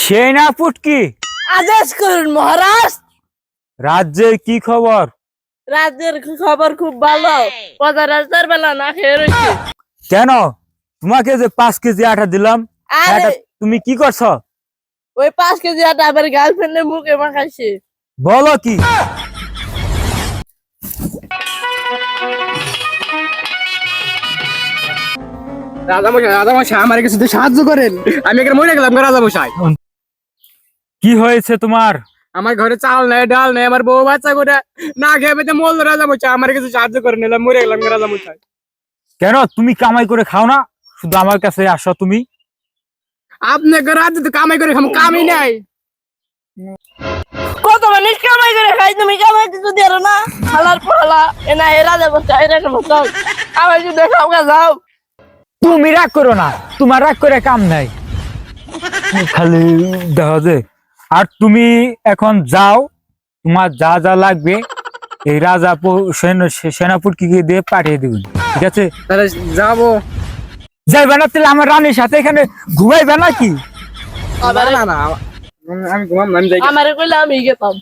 সেনাপুটকি আদেশ করুন মহারাজ। রাজ্যের কি খবর? রাজ্যের খবর খুব ভালো। প্রজা রাস্তার বেলা না খেয়ে রয়েছে। কেন তোমাকে যে 5 কেজি আটা দিলাম আরে এটা তুমি কি করছো? ওই 5 কেজি আটা আমার গার্লফ্রেন্ডের মুখে মাখাইছে। বলো কি? রাজামশাই আমার কিছু সাহায্য করেন, আমি এখানে মরে গেলাম রাজামশাই। কি হয়েছে তোমার? আমার ঘরে চাল নেই, ডাল নেই, আমার বউ বাচ্চা করে না খেয়ে পেতে মরলো রাজামশাই, আমার কিছু সাহায্য করেন, এলাম মরে গেলাম রাজামশাই। কেন তুমি কামাই করে খাও না, শুধু আমার কাছে আসো তুমি? আপনাকে রাজ্যে তো কামাই করে খাবো, কামই নাই। কত মানুষ কামাই করে খাই, তুমি কামাই কিছু দেরো না। হালার পড়ালা এনা এরা যাবো এরকম কামাই কিছু দেখাও গা যাও। তুমি রাগ করো না, তোমার রাগ করে কাম নাই, খালি দেখো যে। আর তুমি এখন যাও, তোমার যা যা লাগবে এই রাজা সেনাপুটকি দিয়ে পাঠিয়ে দিবেন, ঠিক আছে? তাহলে যাবো। যাইবে না তাহলে আমার রানীর সাথে এখানে ঘুমাইবে নাকি? না না না, আমি ঘুমাম না, আমি যাই। আমারে কইলে আমি গেতাম।